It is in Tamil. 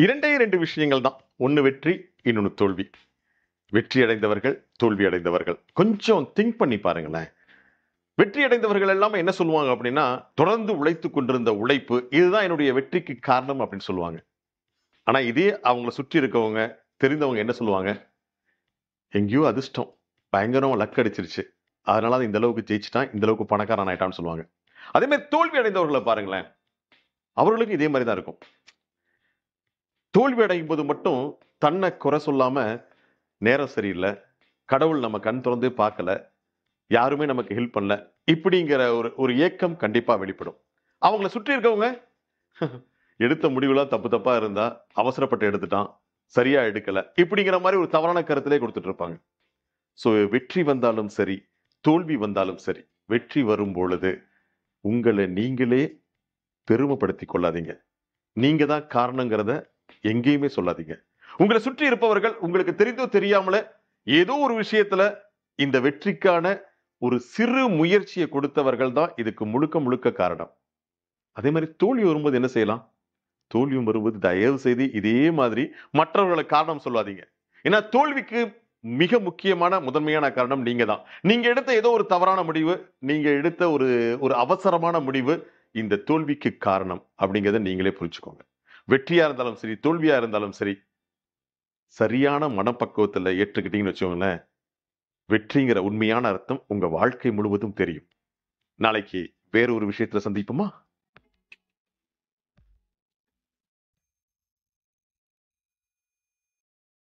2 விஷயங்கள் தான். ஒண்ணு வெற்றி, இன்னொன்னு தோல்வி. வெற்றி அடைந்தவர்கள், தோல்வி அடைந்தவர்கள். கொஞ்சம் திங்க் பண்ணி பாருங்களேன். வெற்றி அடைந்தவர்கள் எல்லாமே என்ன சொல்லுவாங்க அப்படின்னா, தொடர்ந்து உழைத்துக் கொண்டிருந்த உழைப்பு, இதுதான் என்னுடைய வெற்றிக்கு காரணம் அப்படின்னு சொல்லுவாங்க. ஆனா இதே அவங்கள சுற்றி இருக்கவங்க, தெரிந்தவங்க என்ன சொல்லுவாங்க? எங்கேயோ அதிர்ஷ்டம். பயங்கரமா லக் அடிச்சிருச்சு. அதனால தான் இந்த அளவுக்கு ஜெயிச்சுட்டான், இந்த அளவுக்கு பணக்காரன் ஆயிட்டான்னு சொல்லுவாங்க. அதே மாரி தோல்வி அடைந்தவர்கள பாருங்களேன். அவர்களுக்கும் இதே மாரி தான் இருக்கும். தோல்வி அடையும்போது மட்டும் தன்ன குறை சொல்லாம, நேரம் சரியில்ல, கடவுள் நம்ம கண் தொறந்தே பார்க்கல, யாருமே நமக்கு ஹெல்ப் பண்ணல. இப்படிங்கிற ஒரு ஒரு ஏக்கம் கண்டிப்பா வெளிப்படும். அவங்கள சுற்றி இருக்கவங்க, எடுத்த முடிவுலாம் தப்பு தப்பா இருந்தா, அவசரப்பட்டு எடுத்துட்டான், சரியா எடுக்கல. இப்படிங்கிற மாரி ஒரு தவறான கருத்திலே குடுத்துட்டு இருப்பாங்க. ஸோ வெற்றி வந்தாலும் சரி, தோல்வி வந்தாலும் சரி, வெற்றி வரும்பொழுது உங்கள நீங்களே பெருமைப்படுத்திக் கொள்ளாதீங்க. நீங்க தான் காரணங்கிறத எங்கேயுமே சொல்லாதீங்க. உங்கள சுற்றி இருப்பவர்கள் உங்களுக்கு தெரிந்தோ தெரியாமல ஏதோ ஒரு விஷயத்துல இந்த வெற்றிக்கான ஒரு சிறு முயற்சிய கொடுத்தவர்கள் தான் இதுக்கு முழுக்க முழுக்க காரணம். அதே மாரி தோல்வி வரும்போது என்ன செய்யலாம்? தோல்வியும் வரும்போது தயவு செய்து இதே மாதிரி மற்றவர்கள காரணம் சொல்லாதீங்க. ஏன்னா தோல்விக்கு மிக முக்கியமான முதன்மையான காரணம் நீங்க தான். நீங்க எடுத்த ஏதோ ஒரு தவறான முடிவு, நீங்க எடுத்த ஒரு ஒரு அவசரமான முடிவு இந்த தோல்விக்கு காரணம் அப்படிங்கிறத நீங்களே புரிஞ்சுக்கோங்க. வெற்றியா இருந்தாலும் சரி, தோல்வியா இருந்தாலும் சரி, சரியான மனப்பக்குவத்துல ஏற்றுக்கிட்டீங்கன்னு வச்சுக்கோங்களேன், வெற்றிங்கிற உண்மையான அர்த்தம் உங்க வாழ்க்கை முழுவதும் தெரியும். நாளைக்கு வேற ஒரு விஷயத்துல சந்திப்போமா?